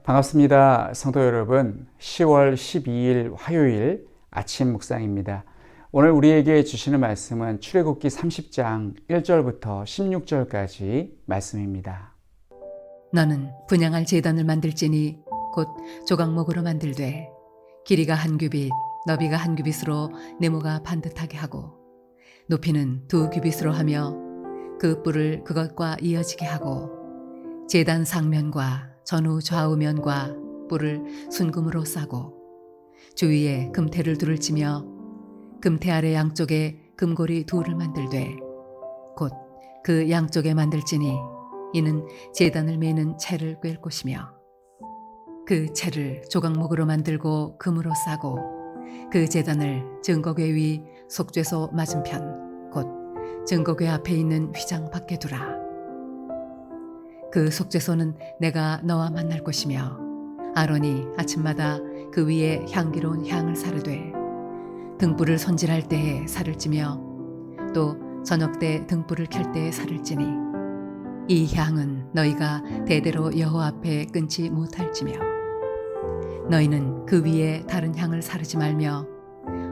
반갑습니다. 성도 여러분, 10월 12일 화요일 아침 묵상입니다. 오늘 우리에게 주시는 말씀은 출애굽기 30장 1절부터 16절까지 말씀입니다. 너는 분향할 제단을 만들지니 곧 조각목으로 만들되 길이가 한 규빗, 너비가 한 규빗으로 네모가 반듯하게 하고 높이는 2규빗으로 하며 그 뿔을 그것과 이어지게 하고 제단 상면과 전후 좌우면과 뿔을 순금으로 싸고 주위에 금태를 둘을 치며 금태 아래 양쪽에 금고리 둘을 만들되 곧 그 양쪽에 만들지니 이는 제단을 매는 채를 꿰을 곳이며 그 채를 조각목으로 만들고 금으로 싸고 그 제단을 증거궤 위 속죄소 맞은편 곧 증거궤 앞에 있는 휘장 밖에 두라. 그 속죄소는 내가 너와 만날 곳이며 아론이 아침마다 그 위에 향기로운 향을 사르되 등불을 손질할 때에 살을 찌며 또 저녁 때 등불을 켤 때에 살을 찌니 이 향은 너희가 대대로 여호와 앞에 끊지 못할지며 너희는 그 위에 다른 향을 사르지 말며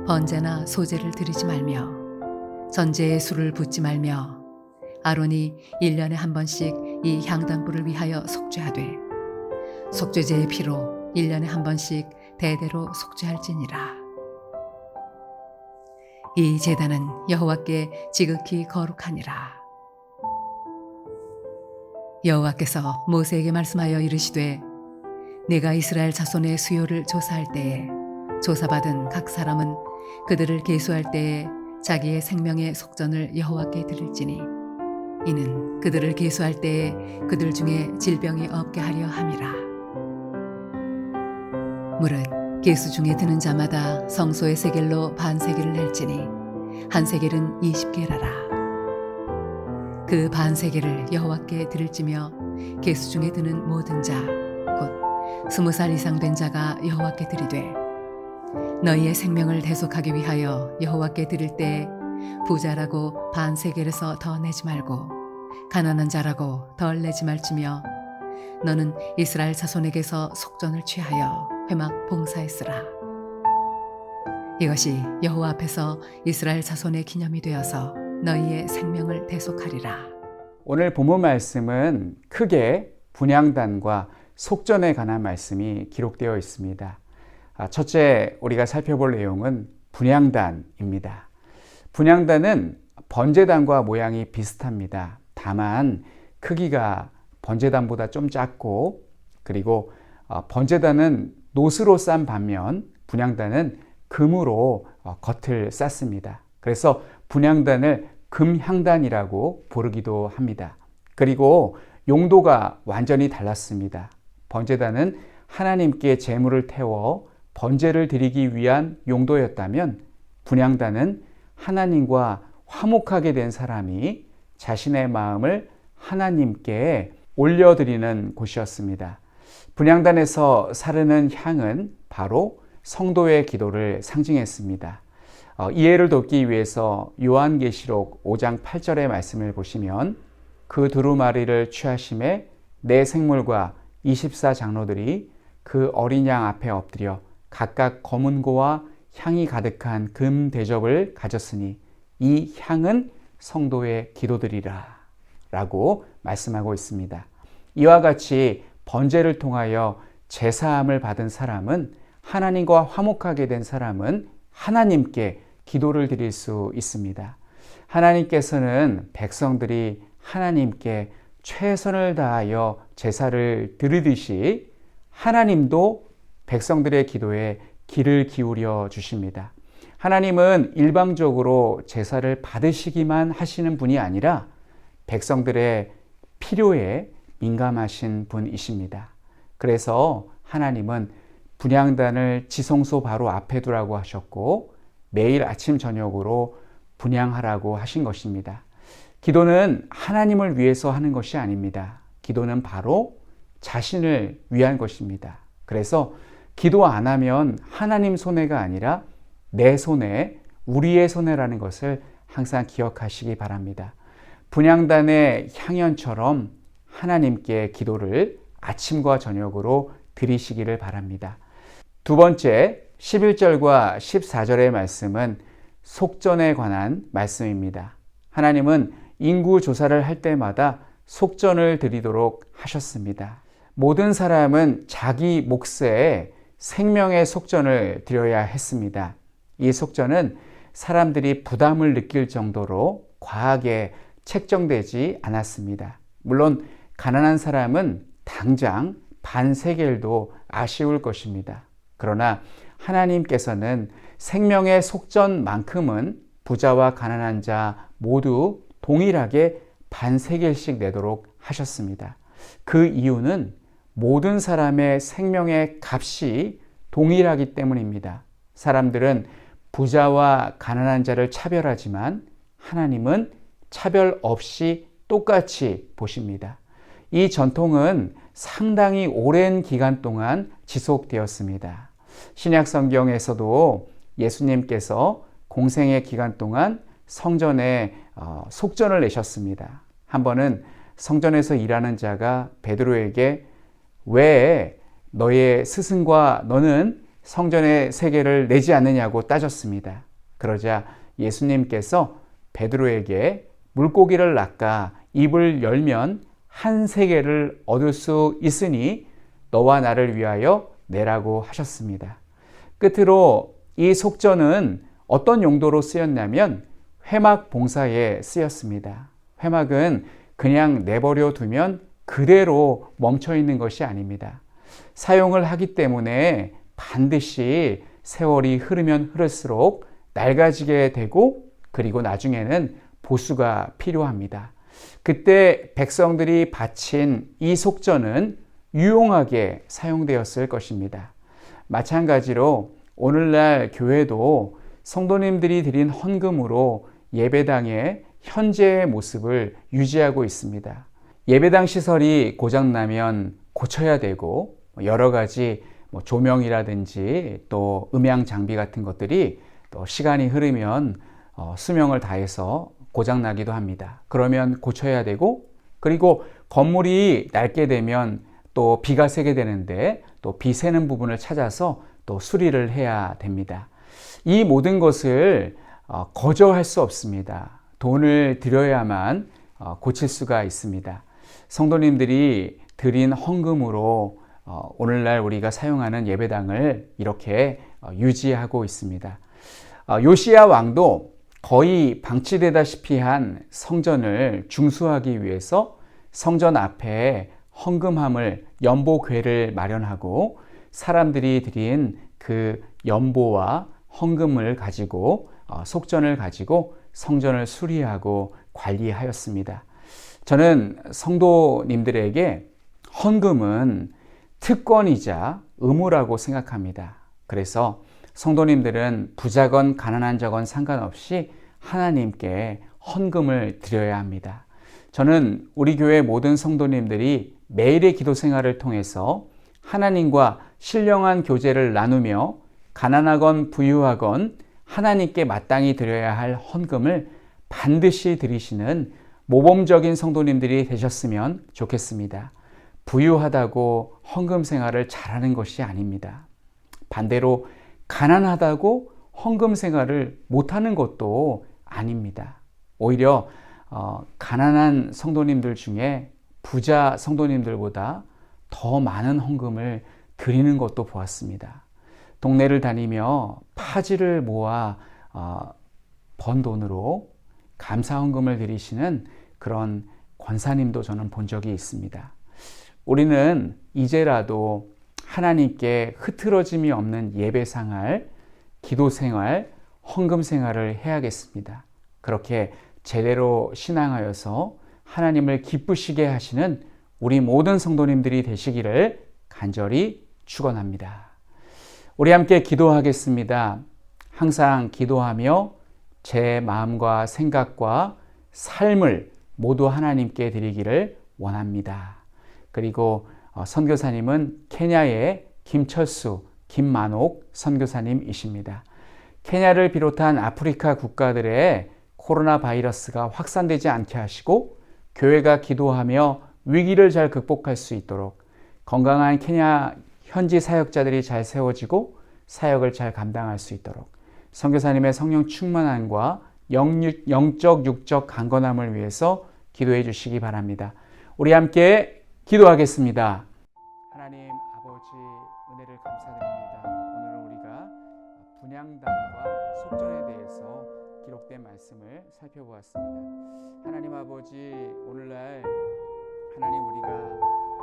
번제나 소제를 드리지 말며 전제에 술을 붓지 말며 아론이 1년에 한 번씩 이 향단불을 위하여 속죄하되 속죄제의 피로 1년에 한 번씩 대대로 속죄할지니라. 이 제단은 여호와께 지극히 거룩하니라. 여호와께서 모세에게 말씀하여 이르시되 내가 이스라엘 자손의 수요를 조사할 때에 조사받은 각 사람은 그들을 계수할 때에 자기의 생명의 속전을 여호와께 드릴지니 이는 그들을 계수할 때에 그들 중에 질병이 없게 하려 함이라. 무릇 계수 중에 드는 자마다 성소의 세겔로 반 세겔을 낼지니 한 세겔은 20게라라. 그 반 세겔을 여호와께 드릴지며 계수 중에 드는 모든 자 곧 20살 이상 된 자가 여호와께 드리되 너희의 생명을 대속하기 위하여 여호와께 드릴 때 부자라고 반 세겔에서 더 내지 말고 가난한 자라고 덜 내지 말지며 너는 이스라엘 자손에게서 속전을 취하여 회막 봉사했으라. 이것이 여호와 앞에서 이스라엘 자손의 기념이 되어서 너희의 생명을 대속하리라. 오늘 본문 말씀은 크게 분향단과 속전에 관한 말씀이 기록되어 있습니다. 첫째, 우리가 살펴볼 내용은 분향단입니다. 분향단은 번제단과 모양이 비슷합니다. 다만 크기가 번제단보다 좀 작고 그리고 번제단은 노스로 싼 반면 분향단은 금으로 겉을 쌌습니다. 그래서 분향단을 금향단이라고 부르기도 합니다. 그리고 용도가 완전히 달랐습니다. 번제단은 하나님께 제물을 태워 번제를 드리기 위한 용도였다면 분향단은 하나님과 화목하게 된 사람이 자신의 마음을 하나님께 올려드리는 곳이었습니다. 분향단에서 사르는 향은 바로 성도의 기도를 상징했습니다. 이해를 돕기 위해서 요한계시록 5장 8절의 말씀을 보시면 그 두루마리를 취하심에 네 생물과 24장로들이 그 어린 양 앞에 엎드려 각각 검은고와 향이 가득한 금 대접을 가졌으니 이 향은 성도의 기도들이라 라고 말씀하고 있습니다. 이와 같이 번제를 통하여 제사함을 받은 사람은 하나님과 화목하게 된 사람은 하나님께 기도를 드릴 수 있습니다. 하나님께서는 백성들이 하나님께 최선을 다하여 제사를 드리듯이 하나님도 백성들의 기도에 귀를 기울여 주십니다. 하나님은 일방적으로 제사를 받으시기만 하시는 분이 아니라 백성들의 필요에 민감하신 분이십니다. 그래서 하나님은 분향단을 지성소 바로 앞에 두라고 하셨고 매일 아침 저녁으로 분향하라고 하신 것입니다. 기도는 하나님을 위해서 하는 것이 아닙니다. 기도는 바로 자신을 위한 것입니다. 그래서 기도 안 하면 하나님 손해가 아니라 내 손해, 우리의 손해라는 것을 항상 기억하시기 바랍니다. 분향단의 향연처럼 하나님께 기도를 아침과 저녁으로 드리시기를 바랍니다. 두 번째, 11절과 14절의 말씀은 속전에 관한 말씀입니다. 하나님은 인구 조사를 할 때마다 속전을 드리도록 하셨습니다. 모든 사람은 자기 몫에 생명의 속전을 드려야 했습니다. 이 속전은 사람들이 부담을 느낄 정도로 과하게 책정되지 않았습니다. 물론 가난한 사람은 당장 반세겔도 아쉬울 것입니다. 그러나 하나님께서는 생명의 속전만큼은 부자와 가난한 자 모두 동일하게 반세겔씩 내도록 하셨습니다. 그 이유는 모든 사람의 생명의 값이 동일하기 때문입니다. 사람들은 부자와 가난한 자를 차별하지만 하나님은 차별 없이 똑같이 보십니다. 이 전통은 상당히 오랜 기간 동안 지속되었습니다. 신약 성경에서도 예수님께서 공생의 기간 동안 성전에 속전을 내셨습니다. 한 번은 성전에서 일하는 자가 베드로에게 왜 너의 스승과 너는 성전의 세계를 내지 않느냐고 따졌습니다. 그러자 예수님께서 베드로에게 물고기를 낚아 입을 열면 한 세계를 얻을 수 있으니 너와 나를 위하여 내라고 하셨습니다. 끝으로 이 속전은 어떤 용도로 쓰였냐면 회막 봉사에 쓰였습니다. 회막은 그냥 내버려 두면 그대로 멈춰 있는 것이 아닙니다. 사용을 하기 때문에 반드시 세월이 흐르면 흐를수록 낡아지게 되고 그리고 나중에는 보수가 필요합니다. 그때 백성들이 바친 이 속전은 유용하게 사용되었을 것입니다. 마찬가지로 오늘날 교회도 성도님들이 드린 헌금으로 예배당의 현재의 모습을 유지하고 있습니다. 예배당 시설이 고장나면 고쳐야 되고 여러 가지 조명이라든지 또 음향 장비 같은 것들이 또 시간이 흐르면 수명을 다해서 고장나기도 합니다. 그러면 고쳐야 되고 그리고 건물이 낡게 되면 또 비가 새게 되는데 또 비 새는 부분을 찾아서 또 수리를 해야 됩니다. 이 모든 것을 거저할 수 없습니다. 돈을 들여야만 고칠 수가 있습니다. 성도님들이 드린 헌금으로 오늘날 우리가 사용하는 예배당을 이렇게 유지하고 있습니다. 요시야 왕도 거의 방치되다시피 한 성전을 중수하기 위해서 성전 앞에 헌금함을 연보궤를 마련하고 사람들이 드린 그 연보와 헌금을 가지고 속전을 가지고 성전을 수리하고 관리하였습니다. 저는 성도님들에게 헌금은 특권이자 의무라고 생각합니다. 그래서 성도님들은 부자건 가난한 자건 상관없이 하나님께 헌금을 드려야 합니다. 저는 우리 교회 모든 성도님들이 매일의 기도 생활을 통해서 하나님과 신령한 교제를 나누며 가난하건 부유하건 하나님께 마땅히 드려야 할 헌금을 반드시 드리시는 모범적인 성도님들이 되셨으면 좋겠습니다. 부유하다고 헌금 생활을 잘하는 것이 아닙니다. 반대로 가난하다고 헌금 생활을 못하는 것도 아닙니다. 오히려 가난한 성도님들 중에 부자 성도님들보다 더 많은 헌금을 드리는 것도 보았습니다. 동네를 다니며 파지를 모아 번 돈으로 감사 헌금을 드리시는 그런 권사님도 저는 본 적이 있습니다. 우리는 이제라도 하나님께 흐트러짐이 없는 예배 생활, 기도 생활, 헌금 생활을 해야겠습니다. 그렇게 제대로 신앙하여서 하나님을 기쁘시게 하시는 우리 모든 성도님들이 되시기를 간절히 축원합니다. 우리 함께 기도하겠습니다. 항상 기도하며 제 마음과 생각과 삶을 모두 하나님께 드리기를 원합니다. 그리고 선교사님은 케냐의 김철수, 김만옥 선교사님이십니다. 케냐를 비롯한 아프리카 국가들의 코로나 바이러스가 확산되지 않게 하시고 교회가 기도하며 위기를 잘 극복할 수 있도록 건강한 케냐 현지 사역자들이 잘 세워지고 사역을 잘 감당할 수 있도록 선교사님의 성령 충만함과 영적 육적 강건함을 위해서 기도해 주시기 바랍니다. 우리 함께 기도하겠습니다. 하나님 아버지 은혜를 감사드립니다. 오늘은 우리가 분향단과 속전에 대해서 기록된 말씀을 살펴보았습니다. 하나님 아버지 오늘날 하나님 우리가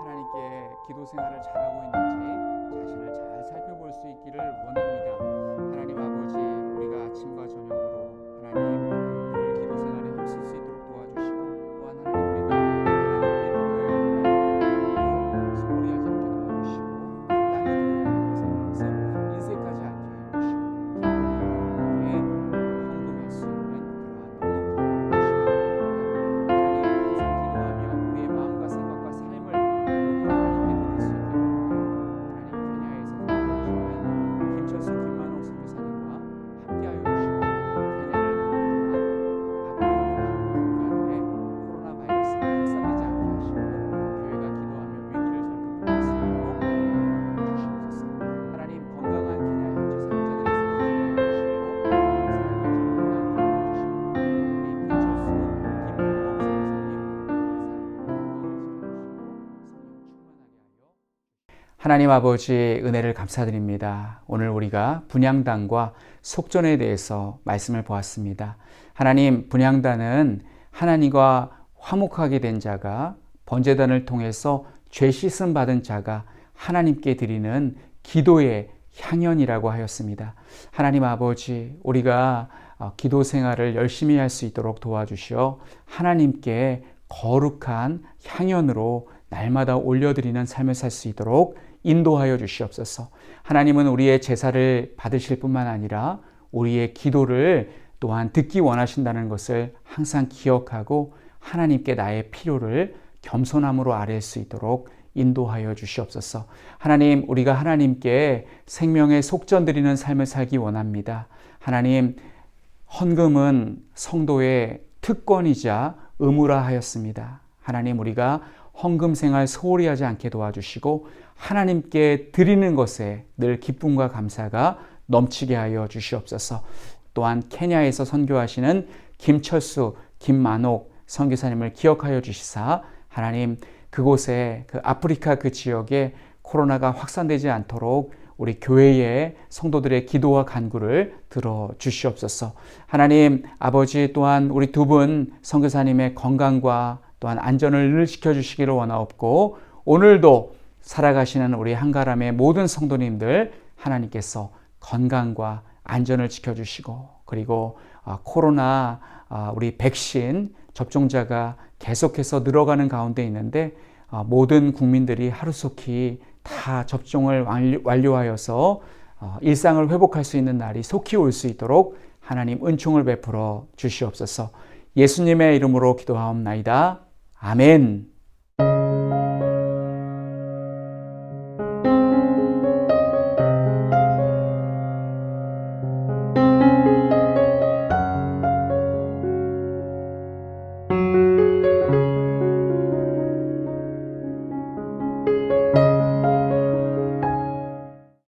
하나님께 기도 생활을 잘하고 있는지 자신을 잘 살펴볼 수 있기를 원합니다. 하나님 아버지 우리가 아침과 저녁으로 하나님 늘 기도 생활에 힘쓸 수 있도록 도와주시고 또한 하나님 우리가 하나님께 기도해야 소홀히 하지 않게 도와주시고 마땅히 드려야 할 것에 대해서 인색하지 않게 하여 주시고 기도에 헌금할 수 있는 그러한 넉넉한 마음을 주시기 바랍니다. 하나님 항상 기도하며 우리의 마음과 생각과 삶을 모두 하나님께 드릴 수 있기를 원합니다. 하나님 케냐에서 선교하시는 김철수 김만옥 선교사님과 함께하여 주시고 케냐를 비롯한 아프리카 국가들의 코로나 바이러스가 확산되지 않게 하시고 교회가 기도하며 위기를 절급할 수 있도록 주시옵소서. 하나님 건강한 케냐 현지 사역자들의 세워지게 하여 주시고 하나님 아버지 은혜를 감사드립니다. 오늘 우리가 분향단과 속전에 대해서 말씀을 보았습니다. 하나님 분향단은 하나님과 화목하게 된 자가 번제단을 통해서 죄 씻음 받은 자가 하나님께 드리는 기도의 향연이라고 하였습니다. 하나님 아버지 우리가 기도 생활을 열심히 할 수 있도록 도와주시어 하나님께 거룩한 향연으로 날마다 올려드리는 삶을 살 수 있도록 인도하여 주시옵소서. 하나님은 우리의 제사를 받으실 뿐만 아니라 우리의 기도를 또한 듣기 원하신다는 것을 항상 기억하고 하나님께 나의 필요를 겸손함으로 아뢰 수 있도록 인도하여 주시옵소서. 하나님 우리가 하나님께 생명의 속전 드리는 삶을 살기 원합니다. 하나님 헌금은 성도의 특권이자 의무라 하였습니다. 하나님 우리가 헌금 생활 소홀히 하지 않게 도와주시고 하나님께 드리는 것에 늘 기쁨과 감사가 넘치게 하여 주시옵소서. 또한 케냐에서 선교하시는 김철수, 김만옥 선교사님을 기억하여 주시사 하나님 그곳에 그 아프리카 그 지역에 코로나가 확산되지 않도록 우리 교회의 성도들의 기도와 간구를 들어 주시옵소서. 하나님 아버지 또한 우리 두 분 선교사님의 건강과 또한 안전을 늘 지켜주시기를 원하옵고 오늘도 살아가시는 우리 한가람의 모든 성도님들 하나님께서 건강과 안전을 지켜주시고 그리고 코로나 우리 백신 접종자가 계속해서 늘어가는 가운데 있는데 모든 국민들이 하루속히 다 접종을 완료하여서 일상을 회복할 수 있는 날이 속히 올 수 있도록 하나님 은총을 베풀어 주시옵소서. 예수님의 이름으로 기도하옵나이다. 아멘.